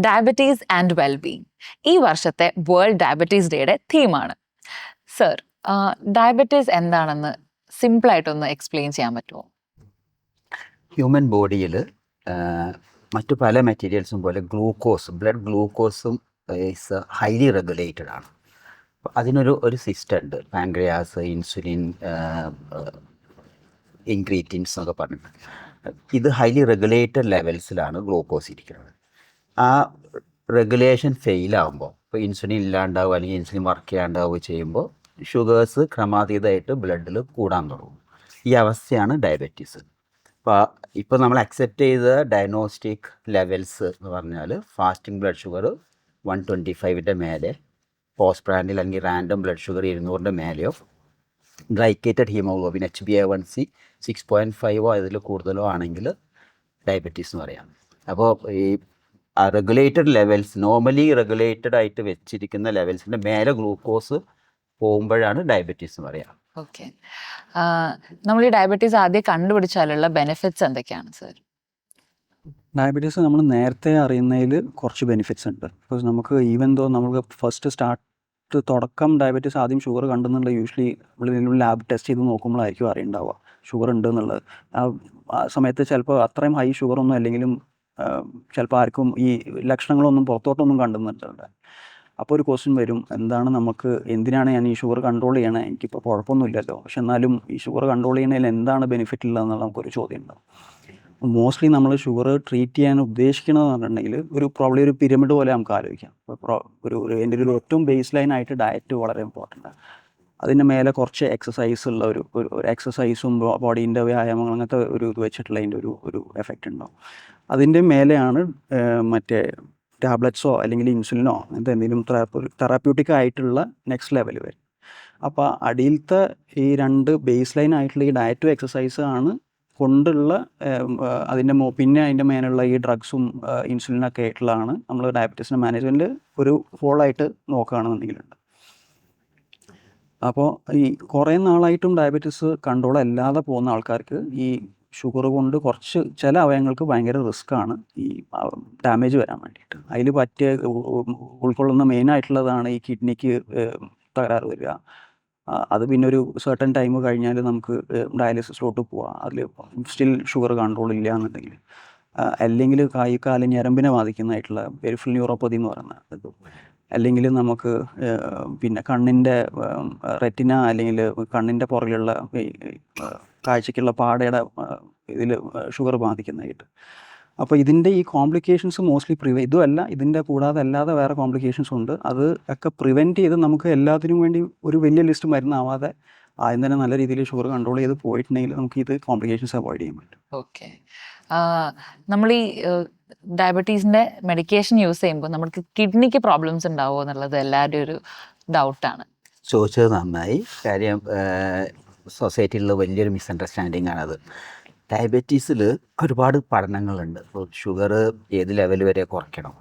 Diabetes and wellbeing ഈ വർഷത്തെ world diabetes ഡേയുടെ തീമാണ്. സർ, ഡയബറ്റീസ് എന്താണെന്ന് സിമ്പിളായിട്ടൊന്ന് എക്സ്പ്ലെയിൻ ചെയ്യാൻ പറ്റുമോ? ഹ്യൂമൻ ബോഡിയിൽ മറ്റു പല മെറ്റീരിയൽസും പോലെ ബ്ലഡ് ഗ്ലൂക്കോസും ഈസ് ഹൈലി റെഗുലേറ്റഡ് ആണ്. അതിനൊരു സിസ്റ്റം ഉണ്ട്, പാൻക്രിയാസ്, ഇൻസുലിൻ, ഇൻഗ്രീറ്റിൻസ് എന്നൊക്കെ പറഞ്ഞിട്ട്. ഇത് ഹൈലി റെഗുലേറ്റഡ് ലെവൽസിലാണ് ഗ്ലൂക്കോസ് ഇരിക്കുന്നത്. ആ റെഗുലേഷൻ ഫെയിലാകുമ്പോൾ, ഇപ്പോൾ ഇൻസുലിൻ ഇല്ലാണ്ടാവുക അല്ലെങ്കിൽ ഇൻസുലിൻ വർക്ക് ചെയ്യാണ്ടാവുക ചെയ്യുമ്പോൾ ഷുഗേഴ്സ് ക്രമാതീതമായിട്ട് ബ്ലഡിൽ കൂടാൻ തുടങ്ങും. ഈ അവസ്ഥയാണ് ഡയബറ്റീസ്. ഇപ്പോൾ നമ്മൾ അക്സെപ്റ്റ് ചെയ്ത ഡയഗ്നോസ്റ്റിക് ലെവൽസ് എന്ന് പറഞ്ഞാൽ ഫാസ്റ്റിംഗ് ബ്ലഡ് ഷുഗർ 125 മേലെ, പോസ്റ്റ് പ്രാൻഡിൽ അല്ലെങ്കിൽ റാൻഡം ബ്ലഡ് ഷുഗർ 200 മേലെയോ, ഗ്ലൈക്കേറ്റഡ് ഹീമോഗ്ലോബിൻ HbA1c 6.5 അതിൽ കൂടുതലോ ആണെങ്കിൽ ഡയബറ്റീസ് എന്ന് പറയാം. അപ്പോൾ ഈ റെഗുലേറ്റഡ് ലെവൽസ്, നോർമലി റെഗുലേറ്റഡ് ആയിട്ട് വെച്ചിരിക്കുന്ന ലെവൽസിൻ്റെ മേലെ ഗ്ലൂക്കോസ് പോകുമ്പോഴാണ് ഡയബറ്റീസ് എന്ന് പറയാം. ഓക്കെ, നമ്മൾ ഈ ഡയബറ്റീസ് ആദ്യം കണ്ടുപിടിച്ചാലുള്ള ബെനിഫിറ്റ്സ് എന്തൊക്കെയാണ് സർ? ഡയബറ്റീസ് നമ്മൾ നേരത്തെ അറിയുന്നതിൽ കുറച്ച് ബെനിഫിറ്റ്സ് ഉണ്ട്. ബിക്കോസ് നമുക്ക് ഈവൻ ദോ നമുക്ക് തുടക്കം ഡയബറ്റീസ് ആദ്യം ഷുഗർ കണ്ടെന്നുള്ള യൂഷ്വലി നമ്മൾ ലാബ് ടെസ്റ്റ് ചെയ്ത് നോക്കുമ്പോഴായിരിക്കും അറിയുണ്ടാവുക ഷുഗർ ഉണ്ട് എന്നുള്ളത്. ആ സമയത്ത് ചിലപ്പോൾ അത്രയും ഹൈ ഷുഗറൊന്നും അല്ലെങ്കിലും ചിലപ്പോൾ ആർക്കും ഈ ലക്ഷണങ്ങളൊന്നും പുറത്തോട്ടൊന്നും കണ്ടെന്നിട്ടുണ്ട്. അപ്പോൾ ഒരു ക്വസ്റ്റ്യൻ വരും, എന്തിനാണ് ഞാൻ ഈ ഷുഗർ കൺട്രോൾ ചെയ്യണേ? എനിക്കിപ്പോൾ കുഴപ്പമൊന്നുമില്ലല്ലോ, പക്ഷെ എന്നാലും ഈ ഷുഗർ കൺട്രോൾ ചെയ്യണതിൽ എന്താണ് ബെനിഫിറ്റ് ഉള്ളതെന്നുള്ള നമുക്കൊരു ചോദ്യം ഉണ്ടാവും. മോസ്റ്റ്ലി നമ്മൾ ഷുഗർ ട്രീറ്റ് ചെയ്യാൻ ഉദ്ദേശിക്കണമെന്ന് പറഞ്ഞിട്ടുണ്ടെങ്കിൽ പ്രോബ്ലി ഒരു പിരമിഡ് പോലെ നമുക്ക് ആലോചിക്കാം. എൻ്റെ ഒരു ഏറ്റവും ബേസ് ലൈനായിട്ട് ഡയറ്റ് വളരെ ഇമ്പോർട്ടൻ്റ് ആണ്. അതിൻ്റെ മേലെ കുറച്ച് എക്സസൈസ് ഉള്ള ഒരു എക്സസൈസും ബോഡീൻ്റെ വ്യായാമങ്ങൾ അങ്ങനത്തെ ഒരു ഇത് വെച്ചിട്ടുള്ള അതിൻ്റെ ഒരു എഫക്റ്റ് ഉണ്ടാവും. അതിൻ്റെ മേലെയാണ് മറ്റേ ടാബ്ലറ്റ്സോ അല്ലെങ്കിൽ ഇൻസുലിനോ അങ്ങനത്തെ എന്തെങ്കിലും തെറാപ്യൂട്ടിക് ആയിട്ടുള്ള നെക്സ്റ്റ് ലെവൽ വരും. അപ്പോൾ അടിയിലത്തെ ഈ രണ്ട് ബേസ് ലൈൻ ആയിട്ടുള്ള ഈ ഡയറ്റും എക്സസൈസ് ആണ് കൊണ്ടുള്ള പിന്നെ അതിൻ്റെ മേലുള്ള ഈ ഡ്രഗ്സും ഇൻസുലിനൊക്കെ ആയിട്ടുള്ളതാണ് നമ്മൾ ഡയബറ്റീസിൻ്റെ മാനേജ്മെൻറ്റ് ഒരു ഫോളായിട്ട് നോക്കുകയാണെന്നുണ്ടെങ്കിലുണ്ട്. അപ്പോൾ ഈ കുറേ നാളായിട്ടും ഡയബറ്റീസ് കൺട്രോൾ അല്ലാതെ പോകുന്ന ആൾക്കാർക്ക് ഈ ഷുഗർ കൊണ്ട് കുറച്ച് ചില അവയവങ്ങൾക്ക് ഭയങ്കര റിസ്ക്കാണ് ഈ ഡാമേജ് വരാൻ വേണ്ടിയിട്ട്. അതിൽ ഉൾക്കൊള്ളുന്ന മെയിനായിട്ടുള്ളതാണ് ഈ കിഡ്നിക്ക് തകരാറ് വരിക. അത് പിന്നെ ഒരു സർട്ടൻ ടൈം കഴിഞ്ഞാൽ നമുക്ക് ഡയാലിസിസിലോട്ട് പോവാം. അതിൽ സ്റ്റിൽ ഷുഗർ കൺട്രോൾ ഇല്ല എന്നുണ്ടെങ്കിൽ, അല്ലെങ്കിൽ കാല് ഞരമ്പിനെ ബാധിക്കുന്നതായിട്ടുള്ള പെരിഫറൽ ന്യൂറോപ്പതി എന്ന് പറയുന്നത്, അല്ലെങ്കിൽ നമുക്ക് പിന്നെ കണ്ണിൻ്റെ റെറ്റിന അല്ലെങ്കിൽ കണ്ണിൻ്റെ പുറകിലുള്ള കാഴ്ചയ്ക്കുള്ള പാടയുടെ ഇതിൽ ഷുഗർ ബാധിക്കുന്നതായിട്ട്. അപ്പോൾ ഇതിൻ്റെ ഈ കോംപ്ലിക്കേഷൻസ് മോസ്റ്റ്ലി ഇതുമല്ല, ഇതിൻ്റെ കൂടാതെ അല്ലാതെ വേറെ കോംപ്ലിക്കേഷൻസ് ഉണ്ട്. അത് ഒക്കെ പ്രിവെൻറ്റ് ചെയ്ത് നമുക്ക് എല്ലാത്തിനും വേണ്ടി ഒരു വലിയ ലിസ്റ്റ് മരുന്നാവാതെ ആദ്യം തന്നെ നല്ല രീതിയിൽ ഷുഗർ കൺട്രോൾ ചെയ്ത് പോയിട്ടുണ്ടെങ്കിൽ നമുക്ക് ഇത് കോംപ്ലിക്കേഷൻസ് അവോയ്ഡ് ചെയ്യാൻ പറ്റും. ഓക്കെ, നമ്മൾ ഈ ഡയബറ്റീസിൻ്റെ മെഡിക്കേഷൻ യൂസ് ചെയ്യുമ്പോൾ നമുക്ക് കിഡ്നിക്ക് പ്രോബ്ലംസ് ഉണ്ടാവുമോ എന്നുള്ളത് എല്ലാവരും ഒരു ഡൗട്ടാണ്. ചോദിച്ചത് നന്നായി. കാര്യം സൊസൈറ്റിയിലുള്ള വലിയൊരു മിസ്അണ്ടർസ്റ്റാൻഡിങ് ആണത്. ഡയബറ്റീസിൽ ഒരുപാട് പഠനങ്ങളുണ്ട്. ഇപ്പോൾ ഷുഗർ ഏത് ലെവൽ വരെ കുറയ്ക്കണം,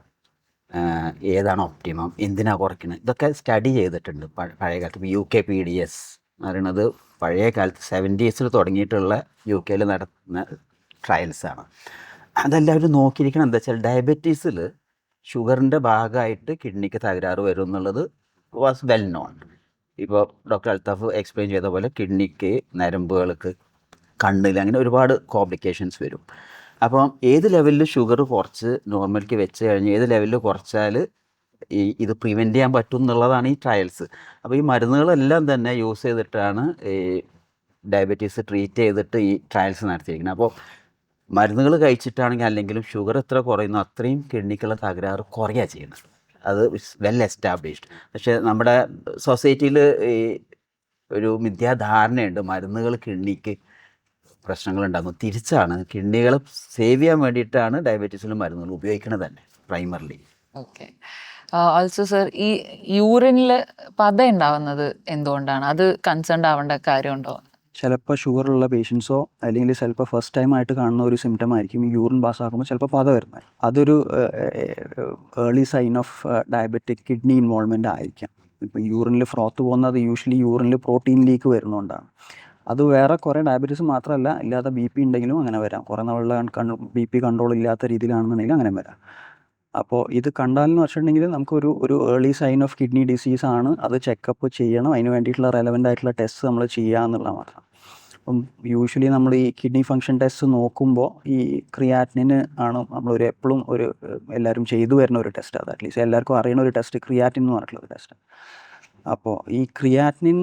ഏതാണ് ഒപ്റ്റിമം, എന്തിനാണ് കുറയ്ക്കണം, ഇതൊക്കെ സ്റ്റഡി ചെയ്തിട്ടുണ്ട് പഴയ കാലത്ത്. UKPDS എന്ന് പറയുന്നത് പഴയ കാലത്ത് 70s തുടങ്ങിയിട്ടുള്ള UK നടത്തുന്ന ട്രയൽസാണ്. അതെല്ലാവരും നോക്കിയിരിക്കണം. എന്താ വെച്ചാൽ ഡയബറ്റീസിൽ ഷുഗറിൻ്റെ ഭാഗമായിട്ട് കിഡ്നിക്ക് തകരാറ് വരും എന്നുള്ളത് വാസ് വെൽ നോൺ. ഇപ്പോൾ ഡോക്ടർ അൽത്താഫ് എക്സ്പ്ലെയിൻ ചെയ്ത പോലെ കിഡ്നിക്ക്, നരമ്പുകൾക്ക്, കണ്ണിൽ, അങ്ങനെ ഒരുപാട് കോംപ്ലിക്കേഷൻസ് വരും. അപ്പം ഏത് ലെവലിൽ ഷുഗർ കുറച്ച് നോർമലിക്ക് വെച്ച് കഴിഞ്ഞ് ഏത് ലെവലിൽ കുറച്ചാൽ ഇത് പ്രിവെൻറ്റ് ചെയ്യാൻ പറ്റും എന്നുള്ളതാണ് ഈ ട്രയൽസ്. അപ്പോൾ ഈ മരുന്നുകളെല്ലാം തന്നെ യൂസ് ചെയ്തിട്ടാണ് ഈ ഡയബറ്റീസ് ട്രീറ്റ് ചെയ്തിട്ട് ഈ ട്രയൽസ് നടത്തിയിരിക്കുന്നത്. അപ്പോൾ മരുന്നുകൾ കഴിച്ചിട്ടാണെങ്കിൽ അല്ലെങ്കിലും ഷുഗർ എത്ര കുറയുന്നു അത്രയും കിഡ്നിക്കുള്ള തകരാറ് കുറയുക ചെയ്യുന്നത്. അത് വെൽ എസ്റ്റാബ്ലിഷ്ഡ്. പക്ഷേ നമ്മുടെ സൊസൈറ്റിയിൽ ഈ ഒരു മിഥ്യാധാരണയുണ്ട്, മരുന്നുകൾ കിഡ്നിക്ക് പ്രശ്നങ്ങളുണ്ടാകുന്നു. തിരിച്ചാണ്, കിഡ്നികളെ സേവ് ചെയ്യാൻ വേണ്ടിയിട്ടാണ് ഡയബറ്റീസിലും മരുന്നുകൾ ഉപയോഗിക്കുന്നത് തന്നെ പ്രൈമർലി. ഓക്കെ, ഓൾസോ സർ, ഈ യൂറിനിൽ പത ഉണ്ടാവുന്നത് എന്തുകൊണ്ടാണ്? അത് കൺസേൺ ആവേണ്ട കാര്യമുണ്ടോ? ചിലപ്പോൾ ഷുഗറുള്ള പേഷ്യൻസോ അല്ലെങ്കിൽ ചിലപ്പോൾ ഫസ്റ്റ് ടൈം ആയിട്ട് കാണുന്ന ഒരു സിംറ്റം ആയിരിക്കും ഈ യൂറിൻ പാസ്സാക്കുമ്പോൾ ചിലപ്പോൾ പത വരുന്നത്. അതൊരു early sign of diabetic kidney involvement ആയിരിക്കാം. ഇപ്പോൾ യൂറിനിൽ ഫ്രോത്ത് പോകുന്നത് യൂഷ്വലി യൂറിനിൽ പ്രോട്ടീൻ ലീക്ക് വരുന്നതുകൊണ്ടാണ്. അത് വേറെ കുറേ ഡയബറ്റീസ് മാത്രമല്ല, ഇല്ലാത്ത BP ഉണ്ടെങ്കിലും അങ്ങനെ വരാം. കുറേ നാളുള്ള BP കൺട്രോൾ ഇല്ലാത്ത രീതിയിലാണെന്നുണ്ടെങ്കിൽ അങ്ങനെ വരാം. അപ്പോൾ ഇത് കണ്ടാലെന്ന് വെച്ചിട്ടുണ്ടെങ്കിൽ നമുക്കൊരു ഒരു early sign of kidney disease ആണ്, അത് ചെക്കപ്പ് ചെയ്യണം, അതിന് വേണ്ടിയിട്ടുള്ള റെലവൻ്റ് ആയിട്ടുള്ള ടെസ്റ്റ് നമ്മൾ ചെയ്യുക എന്നുള്ളത് മാത്രം. അപ്പം യൂഷ്വലി നമ്മൾ ഈ കിഡ്നി ഫങ്ഷൻ ടെസ്റ്റ് നോക്കുമ്പോൾ ഈ ക്രിയാറ്റിനിന് ആണ് നമ്മളൊരു എപ്പോഴും ഒരു എല്ലാവരും ചെയ്തു വരുന്ന ഒരു ടെസ്റ്റ്. അത് അറ്റ്ലീസ്റ്റ് എല്ലാവർക്കും അറിയുന്ന ഒരു ടെസ്റ്റ് ക്രിയാറ്റിൻ എന്ന് പറഞ്ഞിട്ടുള്ള ഒരു ടെസ്റ്റ്. അപ്പോൾ ഈ ക്രിയാറ്റിനിൻ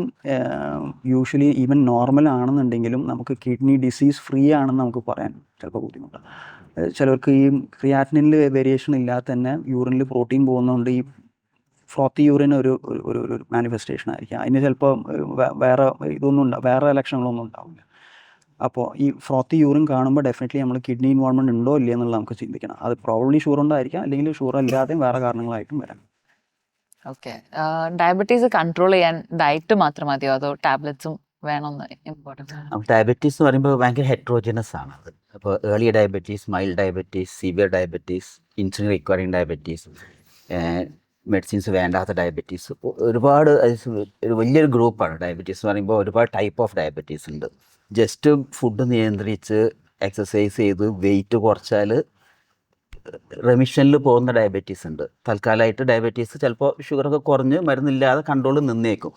യൂഷ്വലി ഈവൻ നോർമൽ ആണെന്നുണ്ടെങ്കിലും നമുക്ക് കിഡ്നി ഡിസീസ് ഫ്രീ ആണെന്ന് നമുക്ക് പറയാൻ ചിലപ്പോൾ ബുദ്ധിമുട്ടാണ്. ചിലർക്ക് ഈ ക്രിയാറ്റിനിൽ വേരിയേഷൻ ഇല്ലാതെ തന്നെ യൂറിനിൽ പ്രോട്ടീൻ പോകുന്നതുകൊണ്ട് ഈ ഫ്രോത്തി യൂറിൻ ഒരു ഒരു ഒരു മാനിഫെസ്റ്റേഷൻ ആയിരിക്കും. അതിന് ചിലപ്പോൾ വേറെ ഇതൊന്നും വേറെ ലക്ഷണങ്ങളൊന്നും ഉണ്ടാവില്ല. അപ്പോൾ ഈ ഫ്രോത്തി യൂറിൻ കാണുമ്പോൾ ഡെഫിനറ്റ്ലി നമ്മൾ കിഡ്നി ഇൻവോൾവ്മെൻറ്റ് ഉണ്ടോ ഇല്ലയോ എന്നുള്ളത് നമുക്ക് ചിന്തിക്കണം. അത് പ്രോബ്ലി ഷുഗർ ഉണ്ടായിരിക്കാം, അല്ലെങ്കിൽ ഷുഗർ അല്ലാതെയും വേറെ കാരണങ്ങളായിട്ടും വരാം. ഓക്കെ. ഡയബറ്റീസ് കൺട്രോൾ ചെയ്യാൻ ഡയറ്റ് മാത്രം മതിയോ അതോ ടാബ്ലറ്റ്സും വേണമെന്ന് ഇമ്പോർട്ടൻസ് ആണ്? ഡയബറ്റീസ് എന്ന് പറയുമ്പോൾ ഭയങ്കര ഹെട്രോജനസ് ആണ് അത്. അപ്പോൾ early diabetes, mild diabetes, severe diabetes, insulin requiring diabetes, medicines വേണ്ടാത്ത ഡയബറ്റീസ്, ഒരുപാട് ഒരു വലിയൊരു ഗ്രൂപ്പാണ്. ഡയബറ്റീസ് എന്ന് പറയുമ്പോൾ ഒരുപാട് ടൈപ്പ് ഓഫ് ഡയബറ്റീസ് ഉണ്ട്. ജസ്റ്റ് ഫുഡ് നിയന്ത്രിച്ച് എക്സസൈസ് ചെയ്ത് വെയിറ്റ് കുറച്ചാൽ റെമിഷനിൽ പോകുന്ന ഡയബറ്റീസ് ഉണ്ട്. തൽക്കാലമായിട്ട് ഡയബറ്റീസ് ചിലപ്പോൾ ഷുഗറൊക്കെ കുറഞ്ഞ് മരുന്നില്ലാതെ കൺട്രോൾ നിന്നേക്കും.